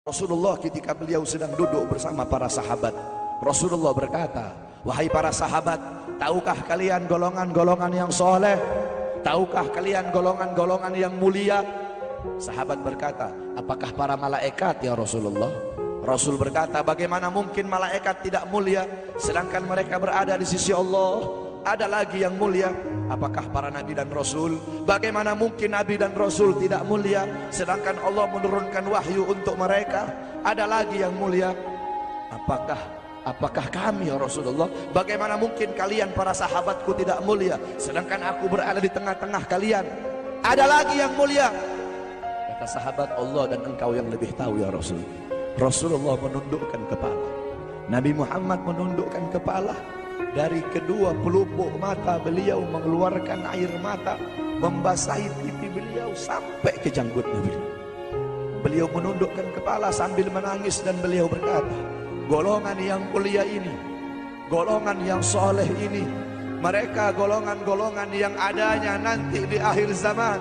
Rasulullah ketika beliau sedang duduk bersama para sahabat, Rasulullah berkata, "Wahai para sahabat, tahukah kalian golongan-golongan yang soleh? Tahukah kalian golongan-golongan yang mulia?" Sahabat berkata, "Apakah para malaikat ya Rasulullah?" Rasul berkata, "Bagaimana mungkin malaikat tidak mulia sedangkan mereka berada di sisi Allah? Ada lagi yang mulia. Apakah para nabi dan rasul? Bagaimana mungkin nabi dan rasul tidak mulia sedangkan Allah menurunkan wahyu untuk mereka? Ada lagi yang mulia. Apakah kami ya Rasulullah? Bagaimana mungkin kalian para sahabatku tidak mulia sedangkan aku berada di tengah-tengah kalian? Ada lagi yang mulia." Kata sahabat, "Allah dan engkau yang lebih tahu ya Rasul." Rasulullah menundukkan kepala, Nabi Muhammad menundukkan kepala. Dari kedua pelupuk mata beliau mengeluarkan air mata, membasahi pipi beliau sampai ke janggutnya beliau. Beliau menundukkan kepala sambil menangis dan beliau berkata, "Golongan yang mulia ini, golongan yang soleh ini, mereka golongan-golongan yang adanya nanti di akhir zaman.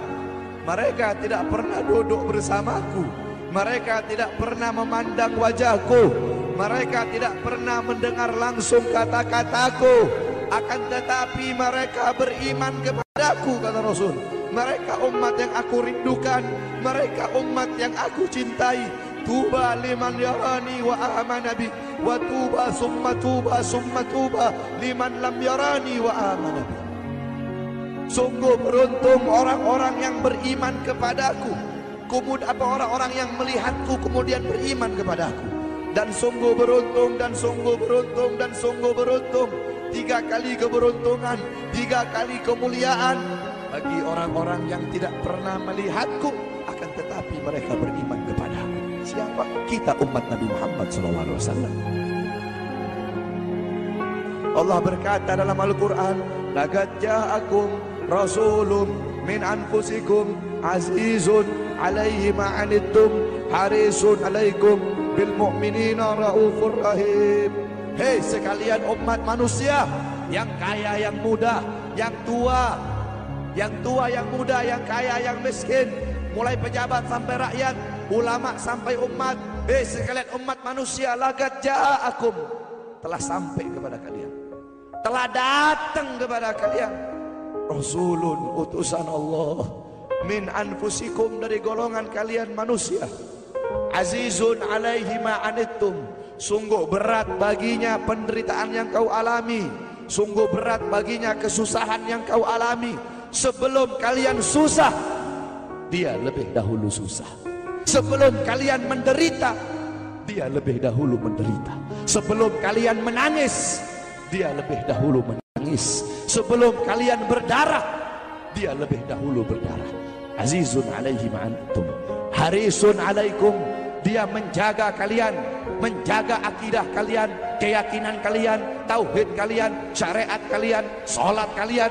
Mereka tidak pernah duduk bersamaku, mereka tidak pernah memandang wajahku, mereka tidak pernah mendengar langsung kata-kataku, akan tetapi mereka beriman kepadaku," kata Rasul. "Mereka umat yang aku rindukan, mereka umat yang aku cintai. Tuba liman yarani wa amana bi, wa tuba summa tuba liman lam yarani wa amana bi." Sungguh beruntung orang-orang yang beriman kepadaku, kemudian orang-orang yang melihatku kemudian beriman kepadaku. Dan sungguh beruntung, dan sungguh beruntung, dan sungguh beruntung. 3 kali keberuntungan, 3 kali kemuliaan bagi orang-orang yang tidak pernah melihatku, akan tetapi mereka beriman kepadaku. Siapa? Kita umat Nabi Muhammad SAW. Allah berkata dalam Al-Quran, "Laqad ja'akum rasulun min anfusikum azizun alaihi ma'anittum harisun alaikum bil mu'minina raufur rahim." Hei sekalian umat manusia, yang kaya, yang muda, yang tua, yang muda, yang kaya, yang miskin, mulai pejabat sampai rakyat, ulama sampai umat. Hei sekalian umat manusia, laqad ja'akum, telah sampai kepada kalian, telah datang kepada kalian, rasulun, utusan Allah, min anfusikum, dari golongan kalian manusia, azizun alaihi ma'anittum, sungguh berat baginya penderitaan yang kau alami, sungguh berat baginya kesusahan yang kau alami. Sebelum kalian susah, dia lebih dahulu susah. Sebelum kalian menderita, dia lebih dahulu menderita. Sebelum kalian menangis, dia lebih dahulu menangis. Sebelum kalian berdarah, dia lebih dahulu berdarah. Azizun alaihi ma'anittum harisun alaikum, dia menjaga kalian, menjaga akidah kalian, keyakinan kalian, tauhid kalian, syariat kalian, sholat kalian,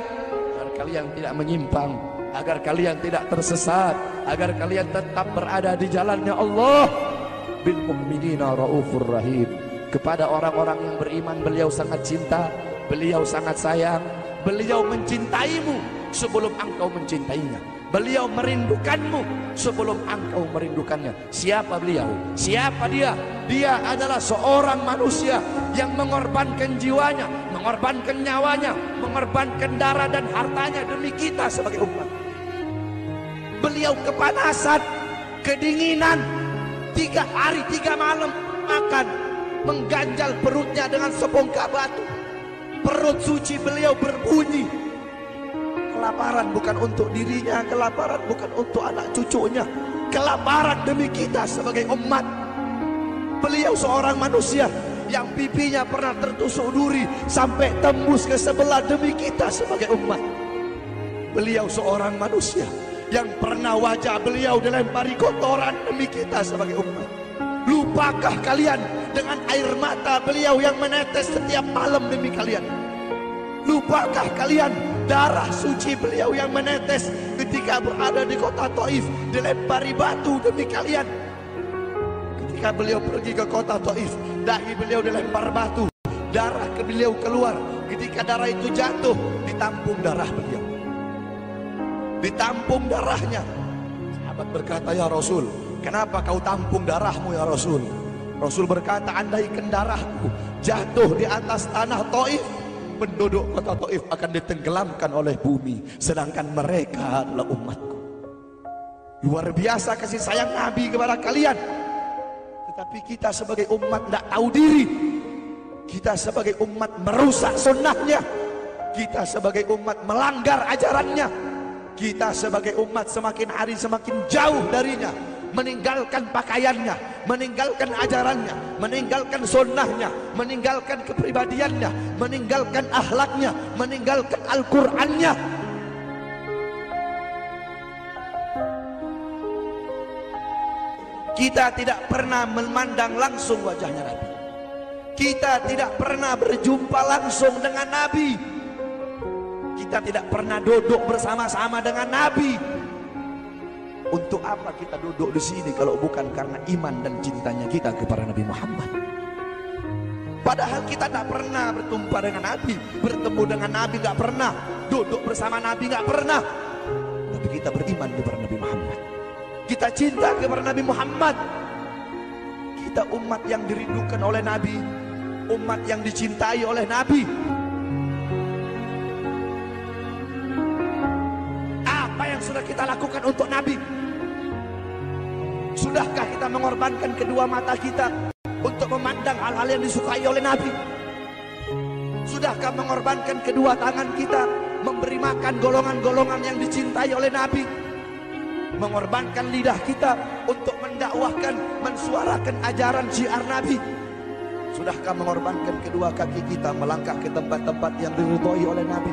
agar kalian tidak menyimpang, agar kalian tidak tersesat, agar kalian tetap berada di jalannya Allah. Bil mu'minina raufur rahim, kepada orang-orang yang beriman beliau sangat cinta, beliau sangat sayang, beliau mencintaimu sebelum engkau mencintainya, beliau merindukanmu sebelum engkau merindukannya. Siapa beliau? Siapa dia? Dia adalah seorang manusia yang mengorbankan jiwanya, mengorbankan nyawanya, mengorbankan darah dan hartanya demi kita sebagai umat. Beliau kepanasan, kedinginan, 3 hari 3 malam makan, mengganjal perutnya dengan sebongkah batu. Perut suci beliau berbunyi. Kelaparan bukan untuk dirinya, kelaparan bukan untuk anak cucunya, kelaparan demi kita sebagai umat. Beliau seorang manusia yang pipinya pernah tertusuk duri sampai tembus ke sebelah demi kita sebagai umat. Beliau seorang manusia yang pernah wajah beliau dilempari kotoran demi kita sebagai umat. Lupakah kalian dengan air mata beliau yang menetes setiap malam demi kalian? Lupakah kalian darah suci beliau yang menetes ketika berada di kota Taif, dilempari batu demi kalian? Ketika beliau pergi ke kota Taif, dahi beliau dilempar batu, darah ke beliau keluar. Ketika darah itu jatuh, ditampung darah beliau, ditampung darahnya. Sahabat berkata, "Ya Rasul, Kenapa kau tampung darahmu ya Rasul? Rasul berkata, andaikan darahku jatuh di atas tanah Taif, penduduk kota Taif akan ditenggelamkan oleh bumi, sedangkan mereka adalah umatku. Luar biasa kasih sayang Nabi kepada kalian. Tetapi kita sebagai umat tidak tahu diri. Kita sebagai umat merusak sunnahnya. Kita sebagai umat melanggar ajarannya. Kita sebagai umat semakin hari semakin jauh darinya, meninggalkan pakaiannya, meninggalkan ajarannya, meninggalkan sunnahnya, meninggalkan kepribadiannya, meninggalkan akhlaknya, meninggalkan Al-Qur'annya. Kita tidak pernah memandang langsung wajahnya Nabi. Kita tidak pernah berjumpa langsung dengan Nabi. Kita tidak pernah duduk bersama-sama dengan Nabi. Untuk apa kita duduk di sini kalau bukan karena iman dan cintanya kita kepada Nabi Muhammad? Padahal kita tak pernah berjumpa dengan Nabi, bertemu dengan Nabi nggak pernah, duduk bersama Nabi nggak pernah. Tapi kita beriman kepada Nabi Muhammad. Kita cinta kepada Nabi Muhammad. Kita umat yang dirindukan oleh Nabi, umat yang dicintai oleh Nabi. Apa yang sudah kita lakukan untuk Nabi? Sudahkah kita mengorbankan kedua mata kita untuk memandang hal-hal yang disukai oleh Nabi? Sudahkah mengorbankan kedua tangan kita memberi makan golongan-golongan yang dicintai oleh Nabi? Mengorbankan lidah kita untuk mendakwahkan, mensuarakan ajaran syiar Nabi? Sudahkah mengorbankan kedua kaki kita melangkah ke tempat-tempat yang diridhoi oleh Nabi?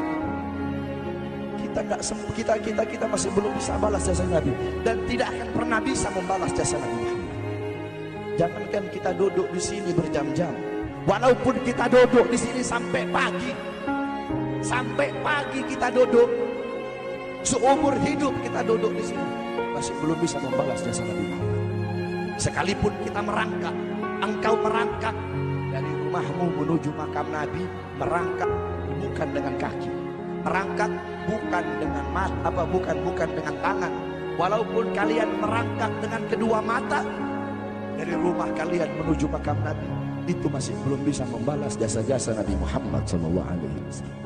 Kita masih belum bisa balas jasa Nabi, dan tidak akan pernah bisa membalas jasa Nabi Muhammad. Jangankan kita duduk di sini berjam-jam, walaupun kita duduk di sini sampai pagi kita duduk, seumur hidup kita duduk di sini, masih belum bisa membalas jasa Nabi Muhammad. Sekalipun kita merangkak, engkau merangkak dari rumahmu menuju makam Nabi, merangkak bukan dengan kaki, merangkak bukan dengan mata, bukan dengan tangan. Walaupun kalian merangkak dengan kedua mata dari rumah kalian menuju makam Nabi, itu masih belum bisa membalas jasa-jasa Nabi Muhammad SAW.